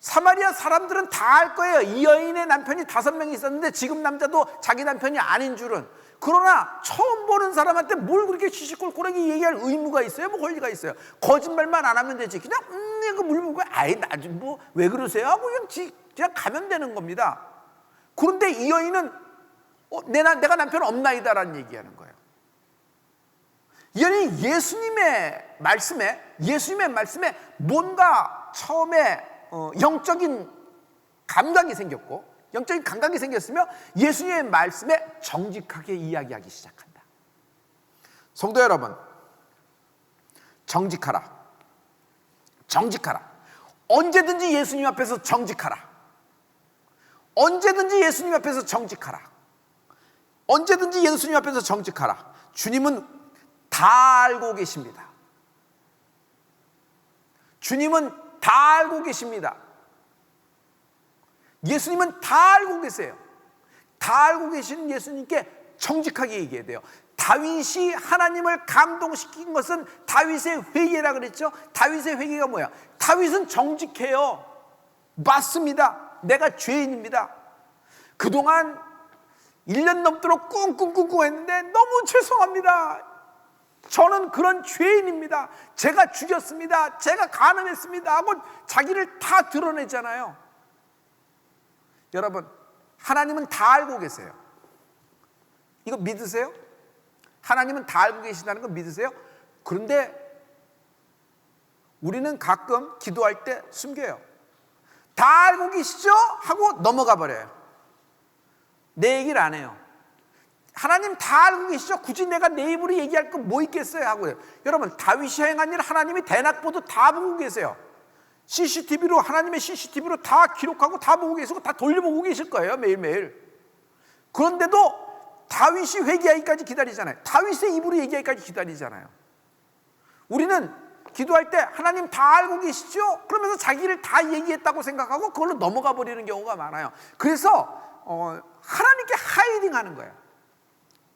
사마리아 사람들은 다 알 거예요. 이 여인의 남편이 5명이 있었는데 지금 남자도 자기 남편이 아닌 줄은. 그러나 처음 보는 사람한테 뭘 그렇게 시시콜콜하게 얘기할 의무가 있어요? 뭐 권리가 있어요? 거짓말만 안 하면 되지. 그냥 이거 물 먹고 아이 나중 뭐 왜 그러세요? 하고 그냥 가면 되는 겁니다. 그런데 이 여인은 내가 남편 없나이다라는 얘기하는 거예요. 이 여인이 예수님의 말씀에 뭔가 처음에 영적인 감각이 생겼고, 영적인 감각이 생겼으며 예수님의 말씀에 정직하게 이야기하기 시작한다. 성도 여러분, 정직하라. 정직하라. 언제든지 예수님 앞에서 정직하라. 언제든지 예수님 앞에서 정직하라. 언제든지 예수님 앞에서 정직하라. 주님은 다 알고 계십니다. 주님은 다 알고 계십니다. 예수님은 다 알고 계세요. 다 알고 계시는 예수님께 정직하게 얘기해야 돼요. 다윗이 하나님을 감동시킨 것은 다윗의 회개라 그랬죠. 다윗의 회개가 뭐야? 다윗은 정직해요. 맞습니다. 내가 죄인입니다. 그동안 1년 넘도록 꿍꿍꿍꿍 했는데 너무 죄송합니다. 저는 그런 죄인입니다. 제가 죽였습니다. 제가 간음했습니다 하고 자기를 다 드러내잖아요. 여러분, 하나님은 다 알고 계세요. 이거 믿으세요? 하나님은 다 알고 계신다는 거 믿으세요? 그런데 우리는 가끔 기도할 때 숨겨요. 다 알고 계시죠? 하고 넘어가 버려요. 내 얘기를 안 해요. 하나님 다 알고 계시죠? 굳이 내가 내 입으로 얘기할 건 뭐 있겠어요? 하고요. 여러분, 다윗이 행한 일 하나님이 대낮보도 다 보고 계세요. CCTV로, 하나님의 CCTV로 다 기록하고 다 보고 계시고 다 돌려보고 계실 거예요. 매일매일. 그런데도 다윗이 회개하기까지 기다리잖아요. 다윗의 입으로 얘기하기까지 기다리잖아요. 우리는 기도할 때 하나님 다 알고 계시죠? 그러면서 자기를 다 얘기했다고 생각하고 그걸로 넘어가 버리는 경우가 많아요. 그래서 하나님께 하이딩 하는 거예요.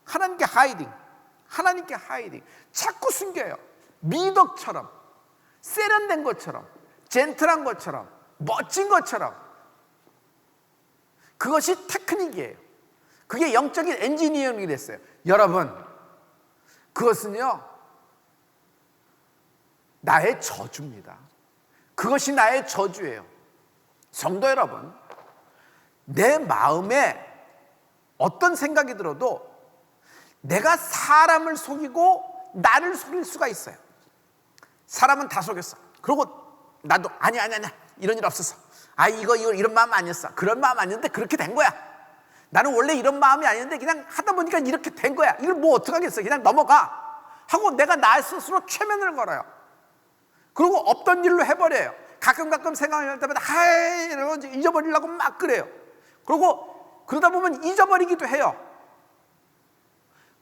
하나님께 하이딩. 자꾸 숨겨요. 미덕처럼, 세련된 것처럼, 젠틀한 것처럼, 멋진 것처럼. 그것이 테크닉이에요. 그게 영적인 엔지니어링이 됐어요. 여러분, 그것은요, 나의 저주입니다. 그것이 나의 저주예요. 성도 여러분, 내 마음에 어떤 생각이 들어도 내가 사람을 속이고 나를 속일 수가 있어요. 사람은 다 속였어. 그리고 나도 아니야 이런 일 없었어. 이거 이런 마음 아니었어. 그런 마음 아니었는데 그렇게 된 거야. 나는 원래 이런 마음이 아닌데 그냥 하다 보니까 이렇게 된 거야. 이걸 뭐 어떡하겠어. 그냥 넘어가 하고 내가 나 스스로 최면을 걸어요. 그리고 없던 일로 해버려요. 가끔 생각할 때마다 이러고 잊어버리려고 막 그래요. 그리고 그러다 보면 잊어버리기도 해요.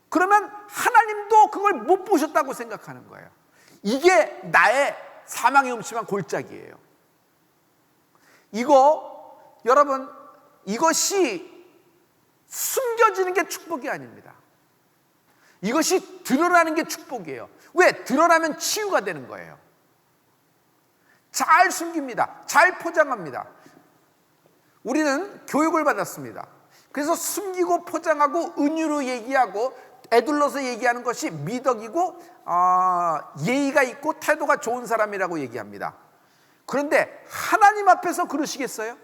그러면 하나님도 그걸 못 보셨다고 생각하는 거예요. 이게 나의 사망의 음침한 골짜기예요. 여러분, 이것이 숨겨지는 게 축복이 아닙니다. 이것이 드러나는 게 축복이에요. 왜? 드러나면 치유가 되는 거예요. 잘 숨깁니다. 잘 포장합니다. 우리는 교육을 받았습니다. 그래서 숨기고 포장하고 은유로 얘기하고 애둘러서 얘기하는 것이 미덕이고 예의가 있고 태도가 좋은 사람이라고 얘기합니다. 그런데 하나님 앞에서 그러시겠어요?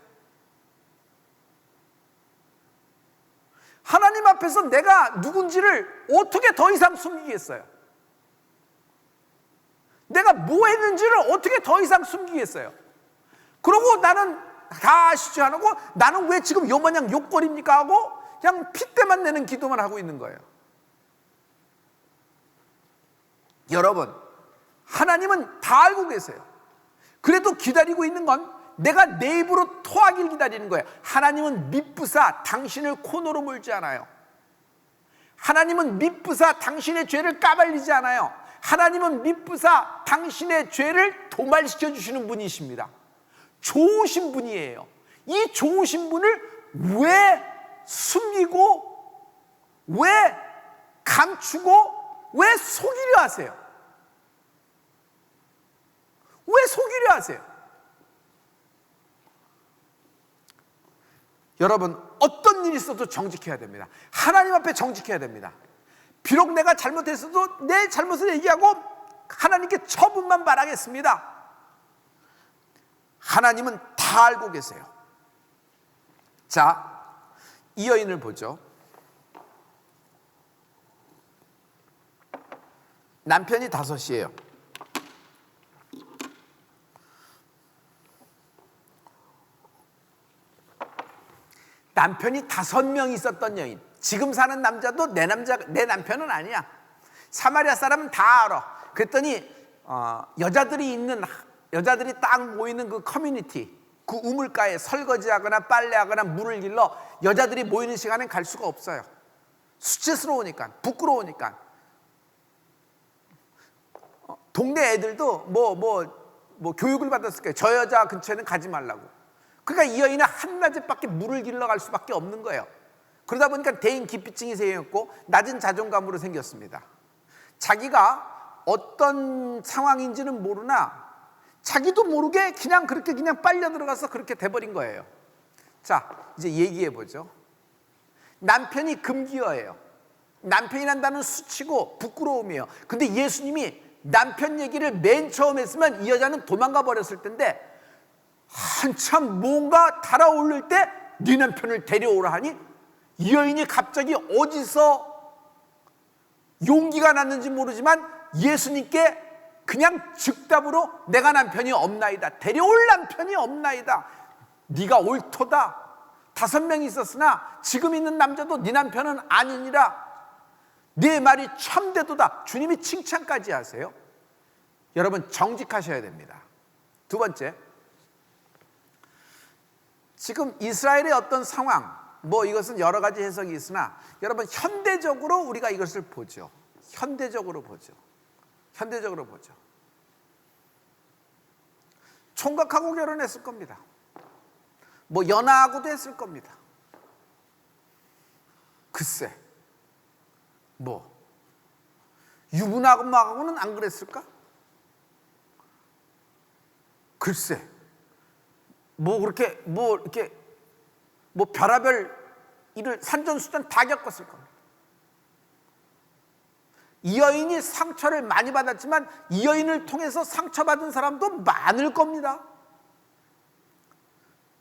하나님 앞에서 내가 누군지를 어떻게 더 이상 숨기겠어요? 내가 뭐 했는지를 어떻게 더 이상 숨기겠어요? 그러고 나는 다 아시죠? 안 하고 나는 왜 지금 요마냥 욕거립니까? 하고 그냥 핏대만 내는 기도만 하고 있는 거예요. 여러분, 하나님은 다 알고 계세요. 그래도 기다리고 있는 건 내가 내 입으로 토하길 기다리는 거예요. 하나님은 미쁘사 당신을 코너로 물지 않아요. 하나님은 미쁘사 당신의 죄를 까발리지 않아요. 하나님은 미쁘사 당신의 죄를 도말시켜 주시는 분이십니다. 좋으신 분이에요. 이 좋으신 분을 왜 숨기고, 왜 감추고, 왜 속이려 하세요? 왜 속이려 하세요? 여러분, 어떤 일이 있어도 정직해야 됩니다. 하나님 앞에 정직해야 됩니다. 비록 내가 잘못했어도 내 잘못을 얘기하고 하나님께 처분만 바라겠습니다. 하나님은 다 알고 계세요. 자, 이 여인을 보죠. 남편이 5이에요. 남편이 5명 있었던 여인. 지금 사는 남자도 내 남편은 아니야. 사마리아 사람은 다 알아. 그랬더니 여자들이 딱 모이는 그 커뮤니티, 그 우물가에 설거지하거나 빨래하거나 물을 길러 여자들이 모이는 시간엔 갈 수가 없어요. 수치스러우니까, 부끄러우니까. 동네 애들도 뭐 교육을 받았을 거예요. 저 여자 근처에는 가지 말라고. 그러니까 이 여인은 한낮에밖에 물을 길러 갈 수밖에 없는 거예요. 그러다 보니까 대인 기피증이 생겼고 낮은 자존감으로 생겼습니다. 자기가 어떤 상황인지는 모르나 자기도 모르게 그냥 그렇게 그냥 빨려 들어가서 그렇게 돼버린 거예요. 자, 이제 얘기해 보죠. 남편이 금기어예요. 남편이란 단어는 수치고 부끄러움이에요. 근데 예수님이 남편 얘기를 맨 처음 했으면 이 여자는 도망가 버렸을 텐데 한참 뭔가 달아오를 때 네 남편을 데려오라 하니 이 여인이 갑자기 어디서 용기가 났는지 모르지만 예수님께 그냥 즉답으로 내가 남편이 없나이다. 데려올 남편이 없나이다. 네가 옳도다. 5명이 있었으나 지금 있는 남자도 네 남편은 아니니라. 네 말이 참되도다. 주님이 칭찬까지 하세요. 여러분, 정직하셔야 됩니다. 두 번째, 지금 이스라엘의 어떤 상황, 뭐 이것은 여러 가지 해석이 있으나 여러분 현대적으로 우리가 이것을 보죠. 현대적으로 보죠. 총각하고 결혼했을 겁니다. 뭐 연하하고도 했을 겁니다. 글쎄, 뭐 유부남하고는 안 그랬을까? 글쎄, 뭐 별하별 일을 산전수전 다 겪었을 겁니다. 이 여인이 상처를 많이 받았지만 이 여인을 통해서 상처받은 사람도 많을 겁니다.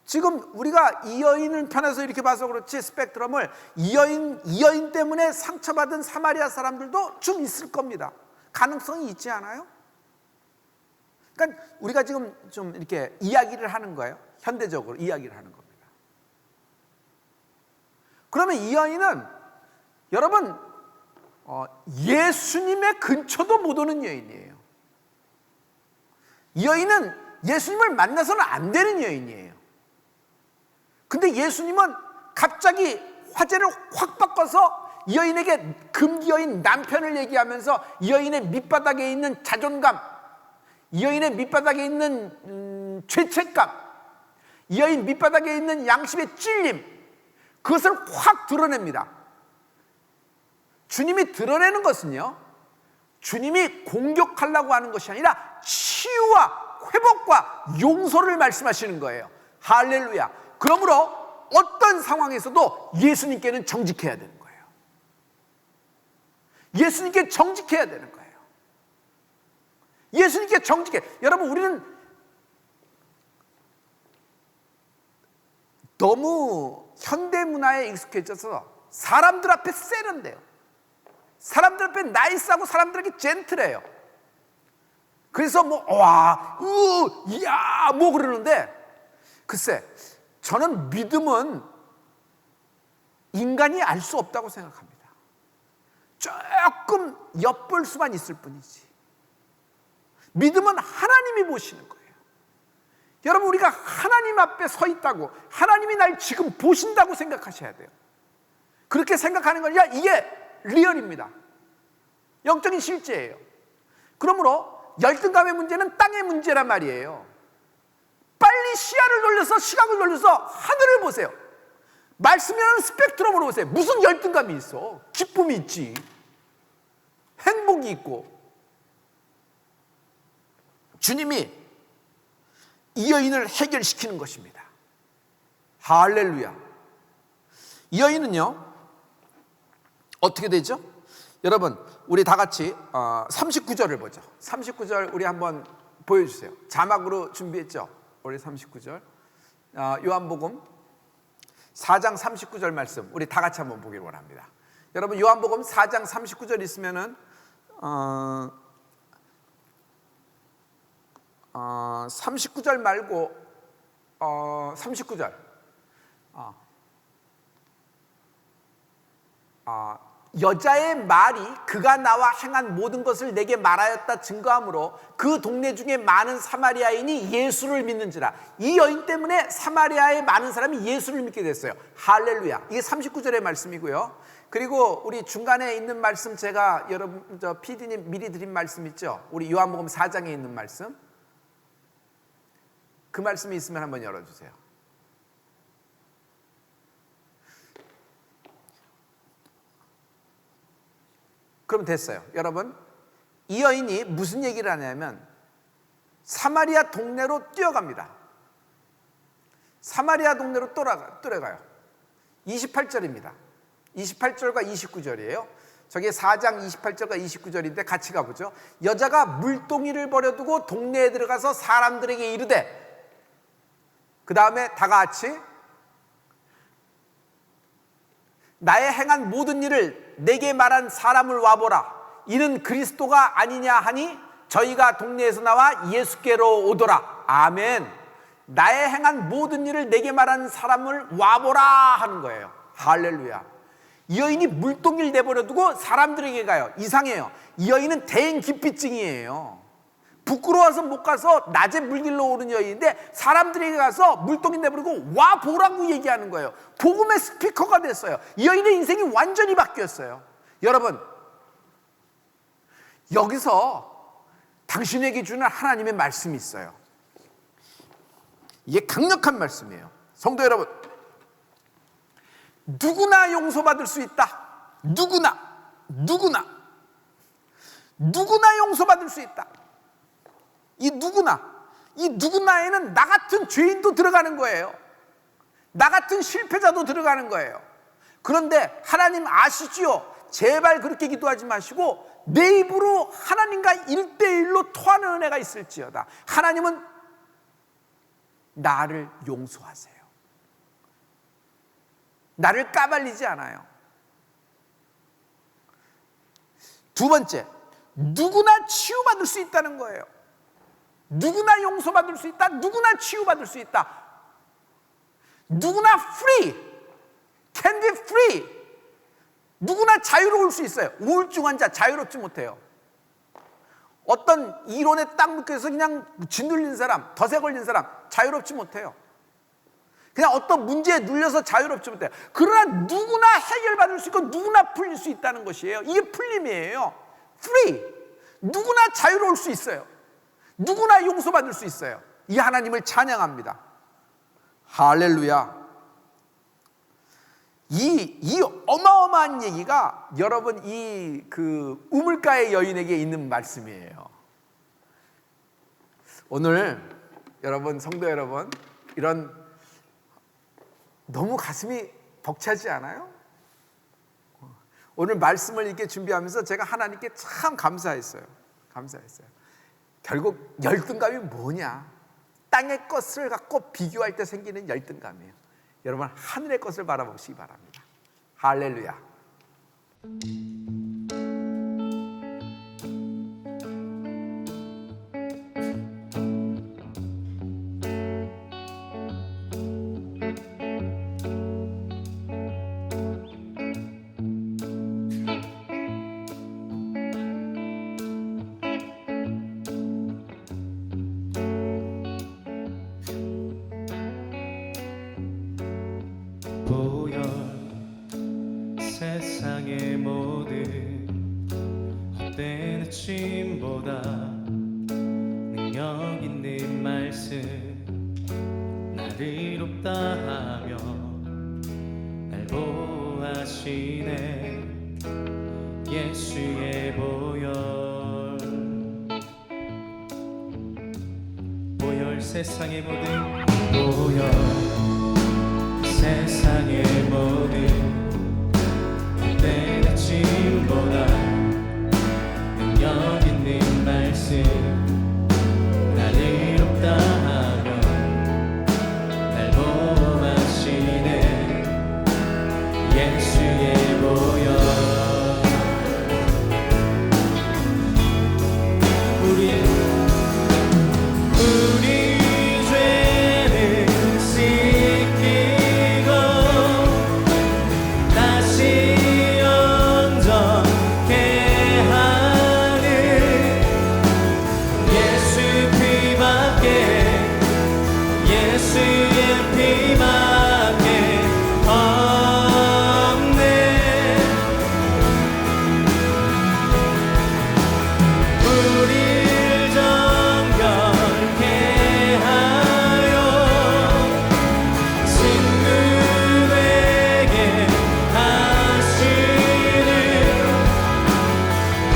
지금 우리가 이 여인을 편해서 이렇게 봐서 그렇지 스펙트럼을 이 여인 때문에 상처받은 사마리아 사람들도 좀 있을 겁니다. 가능성이 있지 않아요? 그러니까 우리가 지금 좀 이렇게 이야기를 하는 거예요. 현대적으로 이야기를 하는 겁니다. 그러면 이 여인은 여러분 예수님의 근처도 못 오는 여인이에요. 이 여인은 예수님을 만나서는 안 되는 여인이에요. 근데 예수님은 갑자기 화제를 확 바꿔서 이 여인에게 금기어인 남편을 얘기하면서 이 여인의 밑바닥에 있는 자존감, 이 여인의 밑바닥에 있는 죄책감, 이 여인 밑바닥에 있는 양심의 찔림, 그것을 확 드러냅니다. 주님이 드러내는 것은요, 주님이 공격하려고 하는 것이 아니라 치유와 회복과 용서를 말씀하시는 거예요. 할렐루야. 그러므로 어떤 상황에서도 예수님께는 정직해야 되는 거예요. 예수님께 정직해야 되는 거예요. 예수님께 정직해. 여러분, 우리는 너무 현대 문화에 익숙해져서 사람들 앞에 세련돼요. 사람들 앞에 나이스하고 사람들에게 젠틀해요. 그래서 뭐 그러는데, 글쎄, 저는 믿음은 인간이 알 수 없다고 생각합니다. 조금 엿볼 수만 있을 뿐이지. 믿음은 하나님이 보시는 거예요. 여러분, 우리가 하나님 앞에 서 있다고, 하나님이 날 지금 보신다고 생각하셔야 돼요. 그렇게 생각하는 거냐? 이게 리얼입니다. 영적인 실제예요. 그러므로 열등감의 문제는 땅의 문제란 말이에요. 빨리 시야를 돌려서, 시각을 돌려서 하늘을 보세요. 말씀이라는 스펙트럼으로 보세요. 무슨 열등감이 있어? 기쁨이 있지, 행복이 있고. 주님이 이 여인을 해결시키는 것입니다. 할렐루야. 이 여인은요, 어떻게 되죠? 여러분, 우리 다 같이 39절을 보죠. 39절 우리 한번 보여주세요. 자막으로 준비했죠? 우리 39절 요한복음 4장 39절 말씀 우리 다 같이 한번 보기를 원합니다. 여러분, 요한복음 4장 39절 있으면은 39절 말고 39절 여자의 말이 그가 나와 행한 모든 것을 내게 말하였다 증거하므로 그 동네 중에 많은 사마리아인이 예수를 믿는지라. 이 여인 때문에 사마리아의 많은 사람이 예수를 믿게 됐어요. 할렐루야. 이게 39절의 말씀이고요. 그리고 우리 중간에 있는 말씀, 제가 여러분 PD님 미리 드린 말씀 있죠? 우리 요한복음 4장에 있는 말씀, 그 말씀이 있으면 한번 열어주세요. 그럼 됐어요. 여러분, 이 여인이 무슨 얘기를 하냐면 사마리아 동네로 뛰어갑니다. 사마리아 동네로 뛰어가요. 28절입니다. 28절과 29절이에요. 저게 4장 28절과 29절인데 같이 가보죠. 여자가 물동이를 버려두고 동네에 들어가서 사람들에게 이르되, 그 다음에 다 같이 나의 행한 모든 일을 내게 말한 사람을 와보라. 이는 그리스도가 아니냐 하니 저희가 동네에서 나와 예수께로 오더라. 아멘. 나의 행한 모든 일을 내게 말한 사람을 와보라 하는 거예요. 할렐루야. 이 여인이 물동이를 내버려 두고 사람들에게 가요. 이상해요. 이 여인은 대인기피증이에요. 부끄러워서 못 가서 낮에 물길로 오는 여인인데 사람들에게 가서 물동이 내버리고 와 보라고 얘기하는 거예요. 복음의 스피커가 됐어요. 이 여인의 인생이 완전히 바뀌었어요. 여러분, 여기서 당신에게 주는 하나님의 말씀이 있어요. 이게 강력한 말씀이에요. 성도 여러분, 누구나 용서받을 수 있다. 누구나 용서받을 수 있다. 이 누구나에는 나 같은 죄인도 들어가는 거예요. 나 같은 실패자도 들어가는 거예요. 그런데 하나님 아시지요? 제발 그렇게 기도하지 마시고 내 입으로 하나님과 1대1로 토하는 은혜가 있을지어다. 하나님은 나를 용서하세요. 나를 까발리지 않아요. 두 번째, 누구나 치유받을 수 있다는 거예요. 누구나 용서받을 수 있다. 누구나 치유받을 수 있다. 누구나 free, can be free. 누구나 자유로울 수 있어요. 우울증 환자 자유롭지 못해요. 어떤 이론에 딱 묶여서 그냥 짓눌린 사람, 덫에 걸린 사람 자유롭지 못해요. 그냥 어떤 문제에 눌려서 자유롭지 못해요. 그러나 누구나 해결받을 수 있고 누구나 풀릴 수 있다는 것이에요. 이게 풀림이에요. free. 누구나 자유로울 수 있어요. 누구나 용서받을 수 있어요. 이 하나님을 찬양합니다. 할렐루야. 이 어마어마한 얘기가 여러분 이 그 우물가의 여인에게 있는 말씀이에요. 오늘 여러분, 성도 여러분, 이런 너무 가슴이 벅차지 않아요? 오늘 말씀을 이렇게 준비하면서 제가 하나님께 참 감사했어요. 결국 열등감이 뭐냐? 땅의 것을 갖고 비교할 때 생기는 열등감이에요. 여러분, 하늘의 것을 바라보시기 바랍니다. 할렐루야. 보여 세상의 모든 헛된 침보다 능력 있는 말씀 나를 이롭다 하며 날 보호하시네. 예수의 보혈 세상의 모든 보혈 세상의 모든 헛된 침보다 능력 있는 말씀 나를 이롭다 하며 날 보호하시네. 예수의 보혈 우리 죄는 씻기고 다시 온전케 하는 예수 피밖에, 예수의 피밖에 없네. 우릴 정결케 하여 친구에게 하시는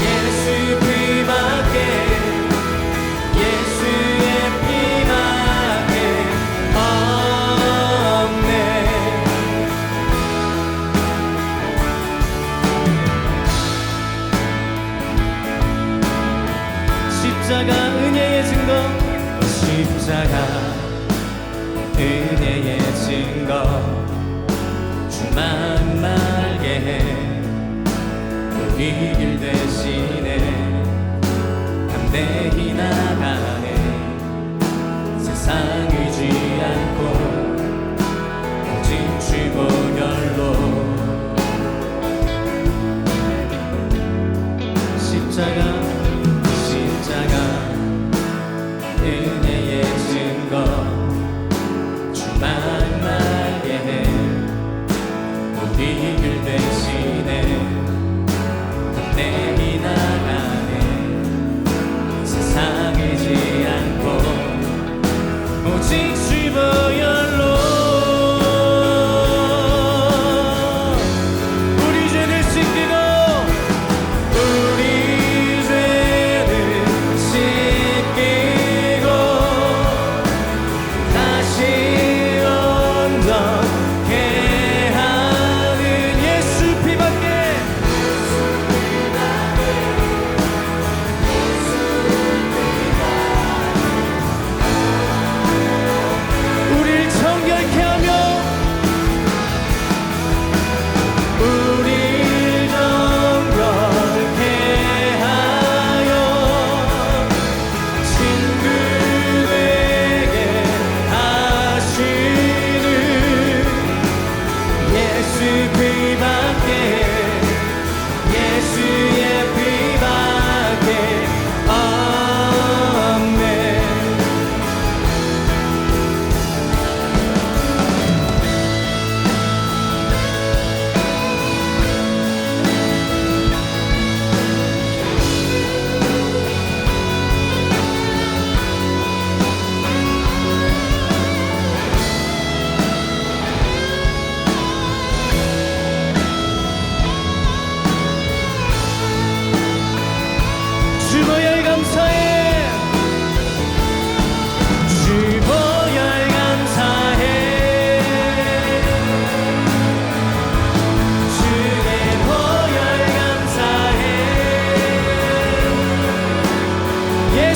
예수 피밖에, 예수의 피밖에 없네. 십자가 은혜의 증거, 십자가 은혜의 증거, 주만 말게 해 우리 길 대신에 담대히 나가네. 세상 의지 않고 오직 주 보혈로 십자가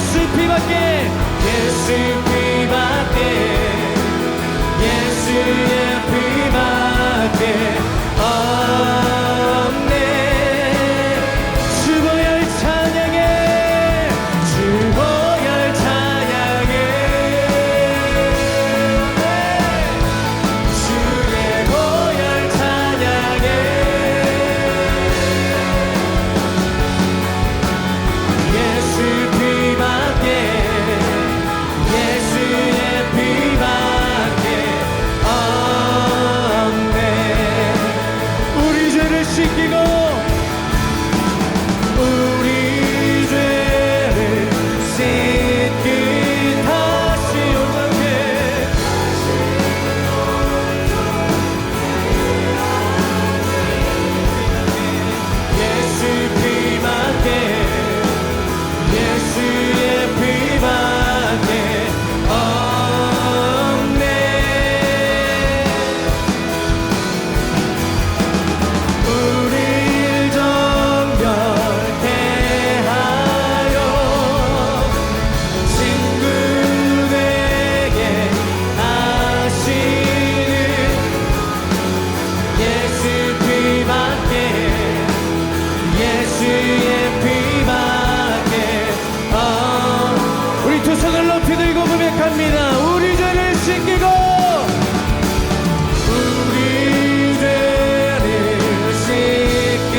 예수 피밖에 예수 피밖에 예수의 피밖에 없네. 주보혈 찬양해 주보혈 찬양해 주의 보혈 찬양해 예수 피밖에 예수의 피밖에 없네. 우리 죄를 씻기고 우리 죄를 씻기 다시 온전케 예수 피밖에 예수의 피밖에 없네. 우릴 정결케 하여 친구 되게 하시는 예수 피밖에 예수의 피밖에 우리 두 손을 높이 들고 고백합니다. 우리 죄를 씻기고 우리 죄를 씻기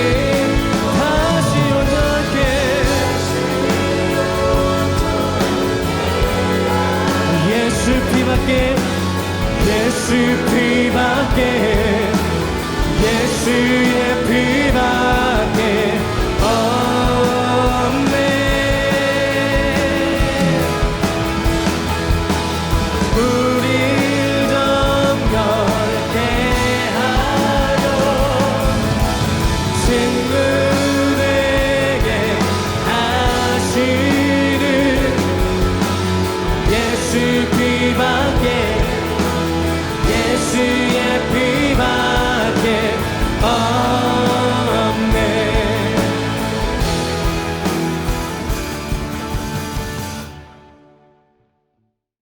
다시 온전케 예수 피밖에 예수 피밖에 예수의